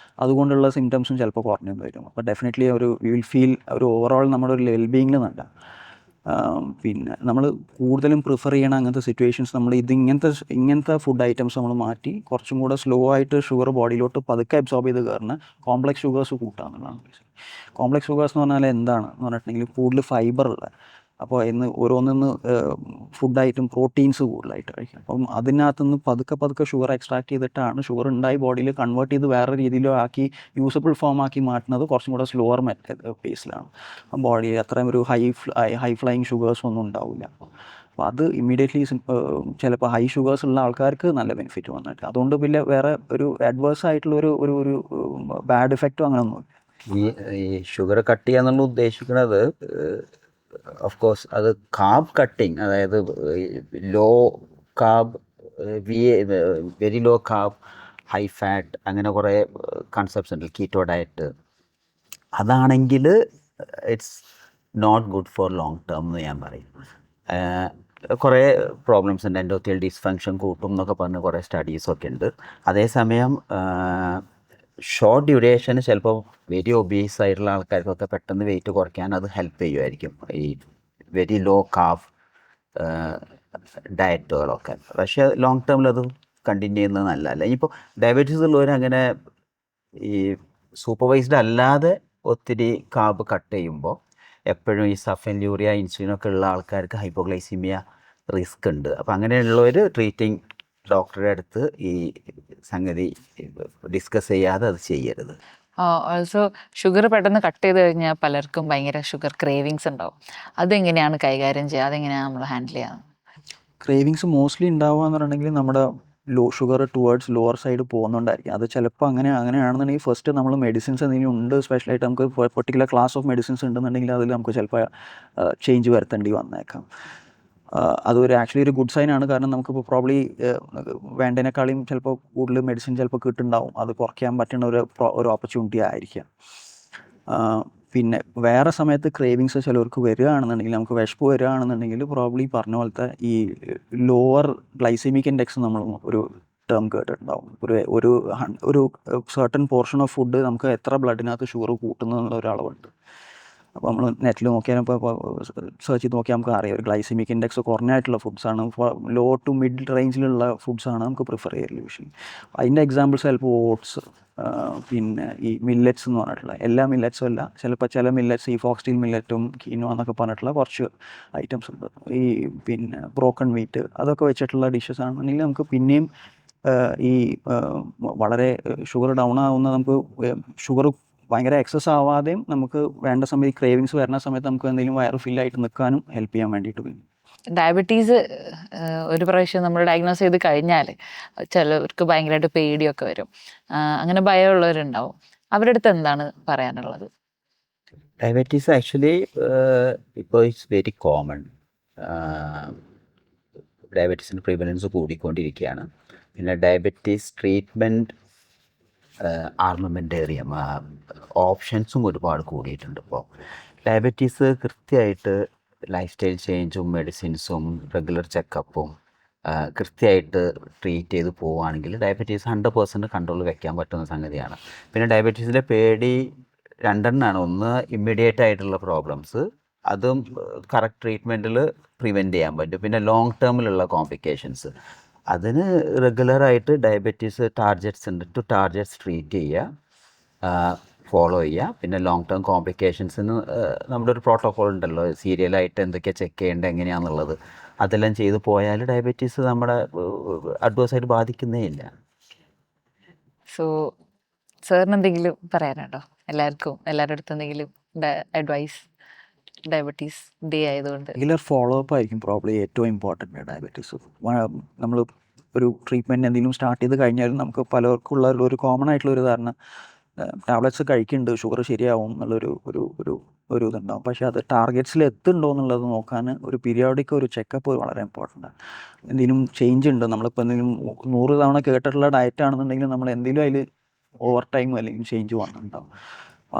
അതുകൊണ്ടുള്ള സിംറ്റംസും ചിലപ്പോൾ കുറഞ്ഞു വരും. അപ്പോൾ ഡെഫിനറ്റ്ലി യു വിൽ ഫീൽ ഒരു ഓവറോൾ നമ്മുടെ ഒരു വെൽബീയിങ്ങിൽ നല്ല. പിന്നെ നമ്മൾ കൂടുതലും പ്രിഫർ ചെയ്യണ അങ്ങനത്തെ സിറ്റുവേഷൻസ് നമ്മൾ ഇങ്ങനത്തെ ഫുഡ് ഐറ്റംസ് നമ്മൾ മാറ്റി കുറച്ചും കൂടെ സ്ലോ ആയിട്ട് ഷുഗർ ബോഡിയിലോട്ട് പതുക്കെ അബ്സോർബ് ചെയ്ത് കയറുന്ന കോംപ്ലക്സ് ഷുഗേഴ്സ് കൂട്ടുക എന്നുള്ളതാണ്. കോംപ്ലക്സ് ഷുഗേഴ്സ് എന്ന് പറഞ്ഞാൽ എന്താണെന്ന് പറഞ്ഞിട്ടുണ്ടെങ്കിൽ കൂടുതൽ ഫൈബറുള്ള, അപ്പോൾ ഓരോന്നിന്ന് ഫുഡ് ഐറ്റം പ്രോട്ടീൻസ് കൂടുതലായിട്ട് കഴിക്കും. അപ്പം അതിനകത്തുനിന്ന് പതുക്കെ ഷുഗർ എക്സ്ട്രാക്ട് ചെയ്തിട്ടാണ് ഷുഗർ ഉണ്ടായി ബോഡിയിൽ കൺവേർട്ട് ചെയ്ത് വേറെ രീതിയിലോ ആക്കി യൂസബിൾ ഫോം ആക്കി മാറ്റുന്നത് കുറച്ചും കൂടെ സ്ലോവർ പേസിലാണ്. അപ്പം ബോഡി അത്രയും ഒരു ഹൈ ഫ്ലൈയിങ് ഷുഗേഴ്സ് ഒന്നും ഉണ്ടാവില്ല. അപ്പോൾ അത് ഇമ്മീഡിയറ്റ്ലി ചിലപ്പോൾ ഹൈ ഷുഗേഴ്സ് ഉള്ള ആൾക്കാർക്ക് നല്ല ബെനിഫിറ്റ് വന്നിട്ട്, അതുകൊണ്ട് പിന്നെ വേറെ ഒരു അഡ്വേഴ്സ് ആയിട്ടുള്ള ഒരു ബാഡ് ഇഫക്റ്റും അങ്ങനെ ഒന്നുമില്ല. ഈ ഷുഗർ കട്ട് ചെയ്യാന്നുള്ള ഉദ്ദേശിക്കുന്നത് ഓഫ് കോഴ്സ് അത് കാർബ് കട്ടിങ്, അതായത് low carb, very low carb, high fat, അങ്ങനെ കുറേ കൺസെപ്റ്റ്സ് ഉണ്ട്, കീറ്റോ ഡയറ്റ്. അതാണെങ്കിൽ it's not good for long term എന്ന് ഞാൻ പറയും. കുറേ പ്രോബ്ലംസ് ഉണ്ട്, എൻഡോത്തിയൽ ഡിസ്ഫങ്ഷൻ കൂട്ടും എന്നൊക്കെ പറഞ്ഞ് കുറേ സ്റ്റഡീസൊക്കെ ഉണ്ട്. അതേസമയം ഷോർട്ട് ഡ്യൂറേഷന് ചിലപ്പോൾ വെരി ഒബീസ് ആയിട്ടുള്ള ആൾക്കാർക്കൊക്കെ പെട്ടെന്ന് വെയിറ്റ് കുറയ്ക്കാൻ അത് ഹെൽപ്പ് ചെയ്യുമായിരിക്കും, ഈ വെരി ലോ കാർബ് ഡയറ്റുകളൊക്കെ. പക്ഷേ ലോങ് ടേമിൽ അത് കണ്ടിന്യൂ ചെയ്യുന്നത് നല്ലതല്ല. ഇനിയിപ്പോൾ ഡയബറ്റീസ് ഉള്ളവരങ്ങനെ ഈ സൂപ്പർവൈസ്ഡ് അല്ലാതെ ഒത്തിരി കാർബ് കട്ട് ചെയ്യുമ്പോൾ എപ്പോഴും ഈ സഫൻലൂറിയ, ഇൻസുലിനൊക്കെ ഉള്ള ആൾക്കാർക്ക് ഹൈപ്പോഗ്ലൈസീമിയ റിസ്ക് ഉണ്ട്. അപ്പോൾ അങ്ങനെയുള്ളവർ ട്രീറ്റിംഗ് ഡോക്ടറുടെ അടുത്ത് ഈ സംഗതി ഡിസ്കസ് ചെയ്യാതെ അത് ചെയ്യരുത്. ഓൾസോ ഷുഗർ പെട്ടെന്ന് കട്ട് ചെയ്ത് കഴിഞ്ഞാൽ പലർക്കും ഭയങ്കര ഷുഗർ ക്രേവിങ്സ് ഉണ്ടാവും. അതെങ്ങനെയാണ് കൈകാര്യം ചെയ്യുക, അതെങ്ങനെയാണ് നമ്മൾ ഹാൻഡിൽ ചെയ്യുക? ക്രേവിങ്സ് മോസ്റ്റ്ലി ഉണ്ടാവുക എന്ന് പറഞ്ഞിട്ടുണ്ടെങ്കിൽ നമ്മുടെ ഷുഗർ ടുവേർഡ്സ് ലോവർ സൈഡ് പോകുന്നുണ്ടായിരിക്കും. അത് ചിലപ്പോൾ അങ്ങനെയാണെന്നുണ്ടെങ്കിൽ ഫസ്റ്റ് നമ്മൾ മെഡിസിൻസ് എന്തെങ്കിലും ഉണ്ട്, സ്പെഷ്യലായിട്ട് നമുക്ക് പെർട്ടിക്കുലർ ക്ലാസ് ഓഫ് മെഡിസിൻസ് ഉണ്ടെന്നുണ്ടെങ്കിൽ അതിൽ നമുക്ക് ചിലപ്പോൾ ചേഞ്ച് വരുത്തേണ്ടി വന്നേക്കാം. അതൊരു ആക്ച്വലി ഒരു ഗുഡ് സൈൻ ആണ്. കാരണം നമുക്കിപ്പോൾ പ്രോബ്ലി വേണ്ടതിനേക്കാളും ചിലപ്പോൾ കൂടുതൽ മെഡിസിൻ ചിലപ്പോൾ കിട്ടുന്നുണ്ടാവും, അത് കുറയ്ക്കാൻ പറ്റുന്ന ഒരു ഓപ്പർച്യൂണിറ്റി ആയിരിക്കാം. പിന്നെ വേറെ സമയത്ത് ക്രേവിങ്സ് ചിലവർക്ക് വരികയാണെന്നുണ്ടെങ്കിൽ, നമുക്ക് വിശപ്പ് വരികയാണെന്നുണ്ടെങ്കിൽ പ്രോബ്ലി പറഞ്ഞ പോലത്തെ ഈ ലോവർ ഗ്ലൈസെമിക് ഇൻഡെക്സ് നമ്മൾ ഒരു ടേം കേട്ടിട്ടുണ്ടാവും. ഒരു ഒരു സർട്ടൺ പോർഷൻ ഓഫ് ഫുഡ് നമുക്ക് എത്ര ബ്ലഡിനകത്ത് ഷുഗർ കൂട്ടുന്നു എന്നുള്ള ഒരു അളവുണ്ട്. അപ്പോൾ നമ്മൾ നെറ്റിൽ നോക്കിയാൽ ഇപ്പോൾ സെർച്ച് ചെയ്ത് നോക്കിയാൽ നമുക്ക് അറിയാം ഒരു ഗ്ലൈസെമിക് ഇൻഡെക്സ് കുറഞ്ഞായിട്ടുള്ള ഫുഡ്സാണ്, ലോ ടു മിഡ് റേഞ്ചിലുള്ള ഫുഡ്സാണ് നമുക്ക് പ്രിഫർ ചെയ്യല് യൂഷ്വലി. അതിൻ്റെ എക്സാമ്പിൾസ് ചിലപ്പോൾ ഓട്സ്, പിന്നെ ഈ മില്ലറ്റ്സ് എന്ന് പറഞ്ഞിട്ടുള്ള, എല്ലാ മില്ലറ്റ്സും അല്ല, ചിലപ്പോൾ ചില മില്ലറ്റ്സ് ഈ ഫോക്സ്റ്റീൽ മില്ലറ്റും കീനോ എന്നൊക്കെ പറഞ്ഞിട്ടുള്ള കുറച്ച് ഐറ്റംസ് ഉണ്ട്. ഈ പിന്നെ ബ്രോക്കൺ വീറ്റ് അതൊക്കെ വെച്ചിട്ടുള്ള ഡിഷസ് ആണെന്നുണ്ടെങ്കിൽ നമുക്ക് പിന്നെയും ഈ വളരെ ഷുഗർ ഡൗൺ ആവുന്ന, നമുക്ക് ഷുഗർ ഭയങ്കര എക്സസ് ആവാതെയും നമുക്ക് വേണ്ട സമയത്ത് ക്രേവിങ്സ് വരുന്ന സമയത്ത് നമുക്ക് എന്തെങ്കിലും വയറ് ഫില്ലായിട്ട് നിൽക്കാനും ഹെൽപ്പ് ചെയ്യാൻ വേണ്ടിയിട്ട് വരും. ഡയബറ്റീസ് ഒരു പ്രാവശ്യം നമ്മൾ ഡയഗ്നോസ് ചെയ്ത് കഴിഞ്ഞാൽ ചിലവർക്ക് ഭയങ്കരമായിട്ട് പേടിയൊക്കെ വരും. അങ്ങനെ ഭയമുള്ളവരുണ്ടാവും. അവരുടെ അടുത്ത് എന്താണ് പറയാനുള്ളത്? ഡയബറ്റീസ് ആക്ച്വലി ഇപ്പോൾ ഇറ്റ്സ് വെരി കോമൺ. ഡയബറ്റീസിൻ്റെ പ്രിവലൻസ് കൂടിക്കൊണ്ടിരിക്കുകയാണ്. പിന്നെ ഡയബറ്റീസ് ട്രീറ്റ്മെൻറ്റ് ആർമമെൻറ്റേറിയം ഓപ്ഷൻസും ഒരുപാട് കൂടിയിട്ടുണ്ട്. ഇപ്പോൾ ഡയബറ്റീസ് കൃത്യമായിട്ട് ലൈഫ് സ്റ്റൈൽ ചേഞ്ചും മെഡിസിൻസും റെഗുലർ ചെക്കപ്പും കൃത്യമായിട്ട് ട്രീറ്റ് ചെയ്ത് പോവുകയാണെങ്കിൽ ഡയബറ്റീസ് 100% കൺട്രോൾ വെക്കാൻ പറ്റുന്ന സംഗതിയാണ്. പിന്നെ ഡയബറ്റീസിൻ്റെ പേടി രണ്ടെണ്ണമാണ്. ഒന്ന് ഇമ്മീഡിയറ്റ് ആയിട്ടുള്ള പ്രോബ്ലംസ്, അതും കറക്റ്റ് ട്രീറ്റ്മെൻറ്റിൽ പ്രിവെൻറ്റ് ചെയ്യാൻ പറ്റും. പിന്നെ ലോങ് ടേമിലുള്ള കോംപ്ലിക്കേഷൻസ്, അതിന് റെഗുലറായിട്ട് ഡയബറ്റീസ് ടാർജറ്റ്സ് ഉണ്ട്, ടാർജറ്റ്സ് ട്രീറ്റ് ചെയ്യുക, ഫോളോ ചെയ്യുക. പിന്നെ ലോങ് ടേം കോംപ്ലിക്കേഷൻസിന് നമ്മുടെ ഒരു പ്രോട്ടോക്കോൾ ഉണ്ടല്ലോ, സീരിയലായിട്ട് എന്തൊക്കെയാണ് ചെക്ക് ചെയ്യേണ്ടത് എങ്ങനെയാണെന്നുള്ളത്, അതെല്ലാം ചെയ്ത് പോയാൽ ഡയബറ്റീസ് നമ്മുടെ അഡ്വേഴ്സായിട്ട് ബാധിക്കുന്നേ ഇല്ല. സോ സാറിന് എന്തെങ്കിലും പറയാനുണ്ടോ? എല്ലാവരുടെ അടുത്ത് എന്തെങ്കിലും അഡ്വൈസ് ഡയബറ്റീസ് ഡേ ആയതുകൊണ്ട്? റെഗുലർ ഫോളോ അപ്പ് ആയിരിക്കും പ്രോബ്ലി ഏറ്റവും ഇമ്പോർട്ടൻറ്റ് ഡയബറ്റീസ്. നമ്മൾ ഒരു ട്രീറ്റ്മെൻറ്റ് എന്തെങ്കിലും സ്റ്റാർട്ട് ചെയ്ത് കഴിഞ്ഞാലും നമുക്ക് പലർക്കുള്ള ഒരു കോമൺ ആയിട്ടുള്ള ഒരു ധാരണ ടാബ്ലറ്റ്സ് കഴിക്കുന്നുണ്ട് ഷുഗർ ശരിയാവും എന്നുള്ളൊരു ഒരു ഒരു ഒരു ഇതുണ്ടാവും. പക്ഷേ അത് ടാർഗറ്റ്സിൽ എത്തുന്നുണ്ടോ എന്നുള്ളത് നോക്കാൻ ഒരു പീരിയോഡിക് ഒരു ചെക്കപ്പ് വളരെ ഇമ്പോർട്ടൻ്റ് ആണ്. എന്തെങ്കിലും ചേഞ്ച് ഉണ്ടോ, നമ്മളിപ്പോൾ എന്തെങ്കിലും 100 തവണ കേട്ടിട്ടുള്ള ഡയറ്റ് ആണെന്നുണ്ടെങ്കിൽ നമ്മൾ എന്തെങ്കിലും അതിൽ ഓവർ ടൈം അല്ലെങ്കിൽ ചേഞ്ച് വന്നിട്ടുണ്ടാവും.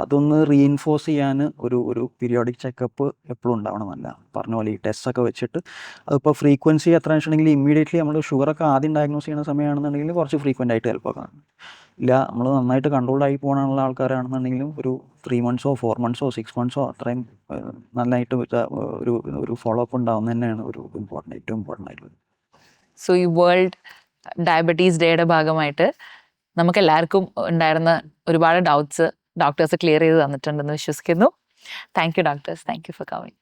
അതൊന്ന് റീഇൻഫോഴ്സ് ചെയ്യാൻ ഒരു പീരിയോഡിക് ചെക്കപ്പ് എപ്പോഴും ഉണ്ടാവണമെന്നല്ല. പറഞ്ഞ പോലെ ഈ ടെസ്റ്റൊക്കെ വെച്ചിട്ട് അതിപ്പോൾ ഫ്രീക്വൻസി എത്ര വെച്ചിട്ടുണ്ടെങ്കിൽ ഇമ്മീഡിയറ്റ്ലി നമ്മൾ ഷുഗറൊക്കെ ആദ്യം ഡയഗ്നോസ് ചെയ്യുന്ന സമയമാണെന്നുണ്ടെങ്കിൽ കുറച്ച് ഫ്രീക്വൻ്റ് ആയിട്ട് ഹെൽപ്പൊക്കെ ഇല്ല. നമ്മൾ നന്നായിട്ട് കൺട്രോൾഡായി പോകാനുള്ള ആൾക്കാരാണെന്നുണ്ടെങ്കിലും ഒരു 3 months 4 months 6 months അത്രയും നന്നായിട്ട് ഒരു ഫോളോ അപ്പ് ഉണ്ടാവുന്നത് തന്നെയാണ് ഏറ്റവും ഇമ്പോർട്ടൻ്റ് ആയിട്ടുള്ളത്. സോ ഈ വേൾഡ് ഡയബറ്റീസ് ഡേയുടെ ഭാഗമായിട്ട് നമുക്ക് എല്ലാവർക്കും ഉണ്ടായിരുന്ന ഒരുപാട് ഡൗട്ട്സ് ഡോക്ടേഴ്സ് ക്ലിയർ ചെയ്ത് തന്നിട്ടുണ്ടെന്ന് വിശ്വസിക്കുന്നു. Thank you doctors, thank you for coming.